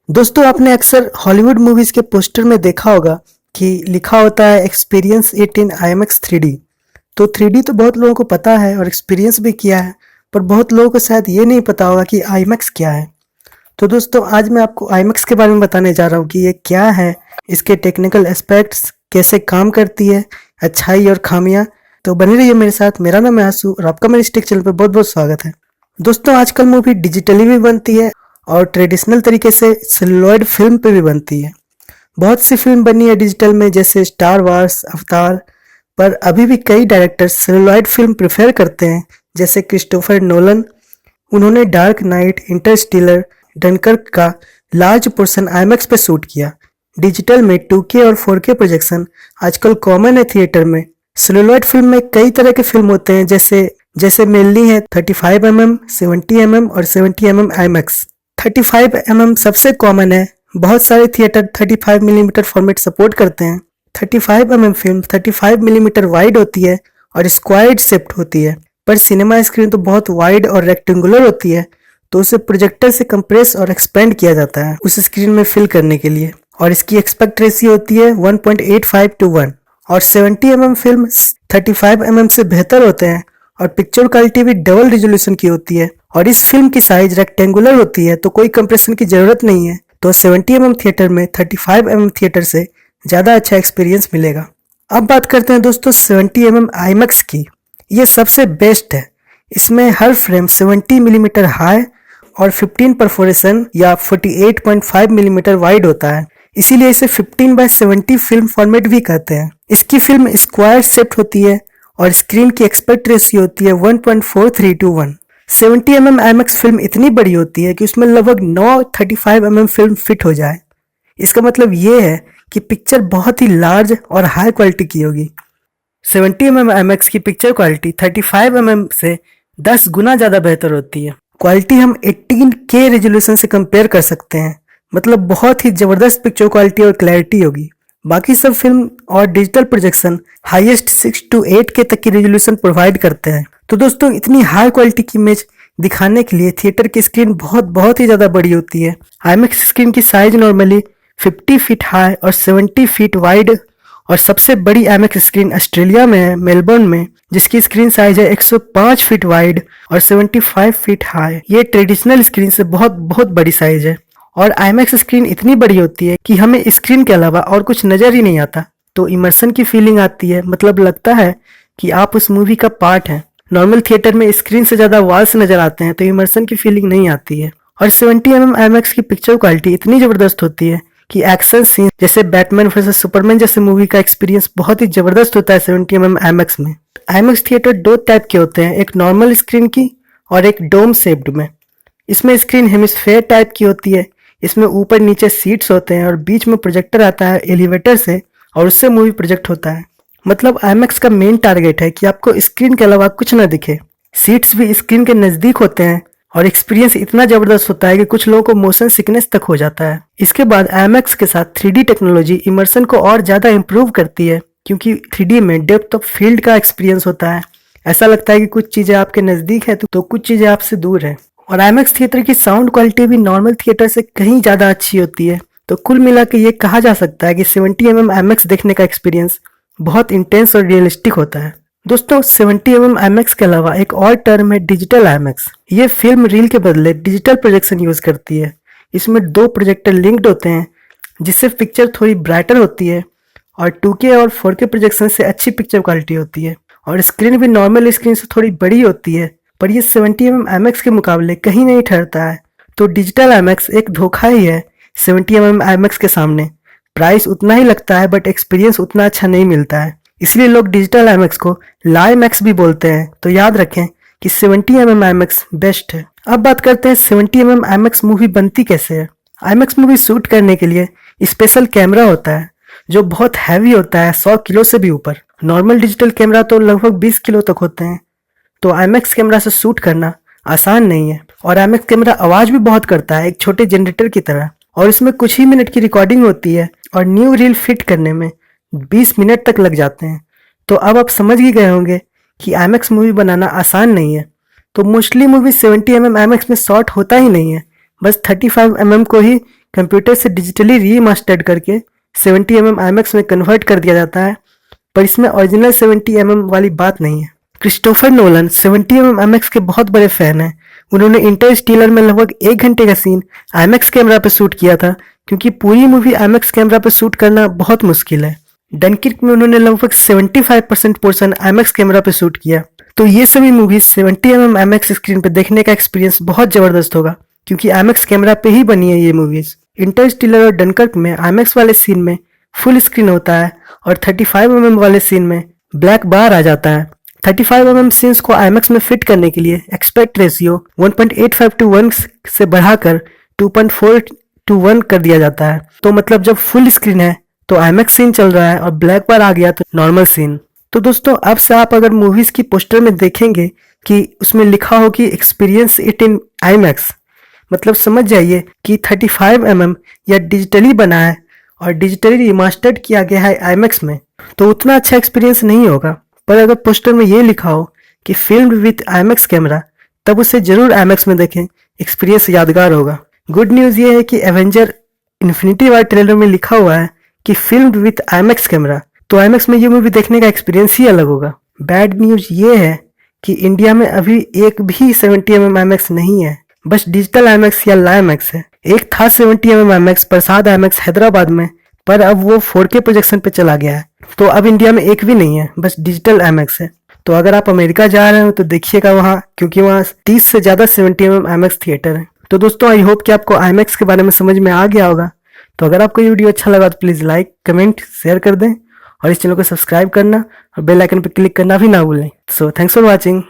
दोस्तों आपने अक्सर हॉलीवुड मूवीज के पोस्टर में देखा होगा कि लिखा होता है experience it in IMAX 3D। तो 3D तो बहुत लोगों को पता है और एक्सपीरियंस भी किया है, पर बहुत लोगों को शायद ये नहीं पता होगा कि IMAX क्या है। तो दोस्तों आज मैं आपको IMAX के बारे में बताने जा रहा हूँ कि ये क्या है, इसके टेक्निकल एस्पेक्ट्स कैसे काम करती है, अच्छाई और खामियां। तो बने रहिए मेरे साथ। मेरा नाम है आंसू और आपका मेरे टेक चैनल पर बहुत बहुत स्वागत है। दोस्तों आजकल मूवी डिजिटली भी बनती है और ट्रेडिशनल तरीके से सेलुलॉइड फिल्म पे भी बनती है। बहुत सी फिल्म बनी है डिजिटल में, जैसे स्टार वार्स, अवतार। पर अभी भी कई डायरेक्टर्स सेलुलॉइड फिल्म प्रेफर करते हैं, जैसे क्रिस्टोफर नोलन। उन्होंने डार्क नाइट, इंटरस्टेलर, डनकर्क का लार्ज पोर्शन IMAX पे शूट किया। डिजिटल में 2K और 4K प्रोजेक्शन आजकल कॉमन है थिएटर में। सेलुलॉइड फिल्म में कई तरह के फिल्म होते हैं, जैसे जैसे मेनली है 35mm, 70mm और 70mm IMAX। 35mm सबसे कॉमन है। बहुत सारे थिएटर 35mm फॉर्मेट सपोर्ट करते हैं। 35mm फिल्म 35mm वाइड होती है और स्क्वायर्ड शेप्ड होती है, पर सिनेमा स्क्रीन तो बहुत वाइड और रेक्टेंगुलर होती है, तो उसे प्रोजेक्टर से कंप्रेस और एक्सपेंड किया जाता है उस स्क्रीन में फिल करने के लिए, और इसकी एक्सपेक्ट रेशियो होती है 1.85:1। और 70mm फिल्म 35mm से बेहतर होते हैं और पिक्चर क्वालिटी भी डबल रिजोल्यूशन की होती है, और इस फिल्म की साइज रेक्टेंगुलर होती है, तो कोई कंप्रेशन की जरूरत नहीं है। तो 70mm थिएटर में 35mm थिएटर से ज़्यादा अच्छा एक्सपीरियंस मिलेगा। अब बात करते हैं दोस्तों 70mm IMAX की। ये सबसे बेस्ट है। इसमें हर फ्रेम 70mm हाई और 15 परफोरेशन या 48.5mm वाइड होता है, इसीलिए इसे 15:70 फिल्म फॉर्मेट भी कहते हैं। इसकी फिल्म स्क्वायर शेप्ड होती है और स्क्रीन की एक्सपेक्ट रेशियो होती है 1.43:1। 70mm IMAX फिल्म इतनी बड़ी होती है कि उसमें लगभग 9 35mm फिल्म फिट हो जाए। इसका मतलब ये है कि पिक्चर बहुत ही लार्ज और हाई क्वालिटी की होगी। 70mm IMAX की पिक्चर क्वालिटी 35mm से 10 गुना ज़्यादा बेहतर होती है। क्वालिटी हम 18K रेजोल्यूशन से कंपेयर कर सकते हैं, मतलब बहुत ही ज़बरदस्त पिक्चर क्वालिटी और क्लैरिटी होगी। बाकी सब फिल्म और digital projection highest 6 to 8K तक की रेजोल्यूशन प्रोवाइड करते हैं। तो दोस्तों इतनी हाई क्वालिटी की इमेज दिखाने के लिए थिएटर की स्क्रीन बहुत ही ज़्यादा बड़ी होती है। IMAX स्क्रीन की साइज नॉर्मली 50 फीट हाई और 70 फीट वाइड, और सबसे बड़ी IMAX स्क्रीन ऑस्ट्रेलिया में है, मेलबर्न में, जिसकी स्क्रीन साइज है 105 फीट वाइड और 75 फीट हाई। ये ट्रेडिशनल स्क्रीन से बहुत बड़ी साइज है। और IMAX स्क्रीन इतनी बड़ी होती है कि हमें स्क्रीन के अलावा और कुछ नजर ही नहीं आता, तो इमर्शन की फीलिंग आती है, मतलब लगता है कि आप उस मूवी का पार्ट हैं। नॉर्मल थिएटर में स्क्रीन से ज्यादा वॉल्स नजर आते हैं, तो इमर्शन की फीलिंग नहीं आती है। और 70mm IMAX की पिक्चर क्वालिटी इतनी जबरदस्त होती है कि एक्शन सीन जैसे बैटमैन वर्सेस सुपरमैन जैसे मूवी का एक्सपीरियंस बहुत ही जबरदस्त होता है 70mm IMAX में। IMAX थिएटर दो टाइप के होते हैं, एक नॉर्मल स्क्रीन की और एक डोम शेप्ड में। इसमें स्क्रीन हेमिस्फेयर टाइप की होती है। इसमें ऊपर नीचे सीट्स होते हैं और बीच में प्रोजेक्टर आता है एलिवेटर से, और उससे मूवी प्रोजेक्ट होता है। मतलब IMAX का मेन टारगेट है कि आपको स्क्रीन के अलावा कुछ ना दिखे। सीट्स भी स्क्रीन के नजदीक होते हैं और एक्सपीरियंस इतना जबरदस्त होता है कि कुछ लोगों को मोशन सिकनेस तक हो जाता है। इसके बाद IMAX के साथ 3D टेक्नोलॉजी इमर्शन को और ज्यादा इंप्रूव करती है, क्योंकि 3D में डेप्थ ऑफ फील्ड का एक्सपीरियंस होता है। ऐसा लगता है कि कुछ चीजें आपके नजदीक है तो कुछ चीजें आपसे दूर है। और IMAX थिएटर की साउंड क्वालिटी भी नॉर्मल थिएटर से कहीं ज्यादा अच्छी होती है। तो कुल मिला के ये कहा जा सकता है कि 70mm IMAX देखने का एक्सपीरियंस बहुत इंटेंस और रियलिस्टिक होता है। दोस्तों 70mm IMAX के अलावा एक और टर्म है डिजिटल IMAX। ये फिल्म रील के बदले डिजिटल प्रोजेक्शन यूज करती है। इसमें दो प्रोजेक्टर लिंक्ड होते हैं, जिससे पिक्चर थोड़ी ब्राइटर होती है और 2K और 4K प्रोजेक्शन से अच्छी पिक्चर क्वालिटी होती है, और स्क्रीन भी नॉर्मल स्क्रीन से थोड़ी बड़ी होती है, पर ये 70mm IMAX के मुकाबले कहीं नहीं ठहरता है। तो डिजिटल IMAX एक धोखा ही है 70mm IMAX के सामने। प्राइस उतना ही लगता है बट एक्सपीरियंस उतना अच्छा नहीं मिलता है, इसलिए लोग डिजिटल IMAX को लाईमैक्स भी बोलते हैं। तो याद रखें कि 70mm IMAX बेस्ट है। अब बात करते हैं 70mm IMAX मूवी बनती कैसे है। IMAX मूवी शूट करने के लिए स्पेशल कैमरा होता है जो बहुत हैवी होता है, 100 किलो से भी ऊपर। नॉर्मल डिजिटल कैमरा तो लगभग 20 किलो तक होते हैं। तो IMAX कैमरा से शूट करना आसान नहीं है। और IMAX कैमरा आवाज भी बहुत करता है, एक छोटे जनरेटर की तरह, और इसमें कुछ ही मिनट की रिकॉर्डिंग होती है और न्यू रील फिट करने में 20 मिनट तक लग जाते हैं। तो अब आप समझ ही गए होंगे कि IMAX मूवी बनाना आसान नहीं है। तो मोस्टली मूवी 70mm IMAX में शॉट होता ही नहीं है, बस 35mm को ही कंप्यूटर से डिजिटली रीमास्टर्ड करके 70 mm IMAX में कन्वर्ट कर दिया जाता है, पर इसमें ओरिजिनल 70 mm वाली बात नहीं है। क्रिस्टोफर नोलन 70 mm IMAX के बहुत बड़े फैन हैं। उन्होंने इंटरस्टेलर में लगभग 1 घंटे का सीन IMAX कैमरा पे शूट किया था, क्योंकि पूरी मूवी IMAX कैमरा पे शूट करना बहुत मुश्किल है। डनकिर्क में उन्होंने लगभग 75% पोर्शन IMAX कैमरा पे शूट किया। तो ये सभी मूवीज 70 mm IMAX स्क्रीन पे देखने का एक्सपीरियंस बहुत जबरदस्त होगा, क्योंकि IMAX कैमरा पे ही बनी है ये मूवीज। इंटरस्टेलर और डनकर्क में IMAX वाले सीन में फुल स्क्रीन होता है और 35 mm वाले सीन में ब्लैक बार आ जाता है। 35 mm सीन्स को IMAX में फिट करने के लिए एक्सपेक्ट रेशियो 1.85:1 से बढ़ाकर 2.4:1 कर दिया जाता है। तो मतलब जब फुल स्क्रीन है तो IMAX सीन चल रहा है और ब्लैक बार आ गया तो नॉर्मल सीन। तो दोस्तों अब से आप अगर मूवीज की पोस्टर में देखेंगे कि उसमें लिखा हो कि एक्सपीरियंस इट इन IMAX, मतलब समझ जाइए कि 35 mm या डिजिटली बना है और डिजिटली रिमास्टर्ड किया गया है IMAX में, तो उतना अच्छा एक्सपीरियंस नहीं होगा। पर अगर पोस्टर में ये लिखा हो कि फिल्म्ड विथ IMAX कैमरा, तब उसे जरूर IMAX में देखें, एक्सपीरियंस यादगार होगा। गुड न्यूज़ ये है कि एवेंजर इन्फिनिटी वार ट्रेलर में लिखा हुआ है कि फिल्म्ड विथ IMAX कैमरा, तो IMAX में ये मूवी देखने का एक्सपीरियंस ही अलग होगा। बैड न्यूज़ ये है कि इंडिया में अभी एक भी 70 mm IMAX नहीं है, बस डिजिटल IMAX या लाइमैक्स है। एक था 70 mm IMAX प्रसाद IMAX हैदराबाद में, पर अब वो 4K प्रोजेक्शन पे चला गया है, तो अब इंडिया में एक भी नहीं है, बस डिजिटल IMAX है। तो अगर आप अमेरिका जा रहे हो तो देखिएगा वहाँ, क्योंकि वहाँ 30 से ज़्यादा 70 mm IMAX थिएटर है। तो दोस्तों आई होप कि आपको IMAX के बारे में समझ में आ गया होगा। तो अगर आपको ये वीडियो अच्छा लगा तो प्लीज़ लाइक, कमेंट, शेयर कर दें और इस चैनल को सब्सक्राइब करना और बेल आइकन पर क्लिक करना भी ना भूलें। So thanks for watching.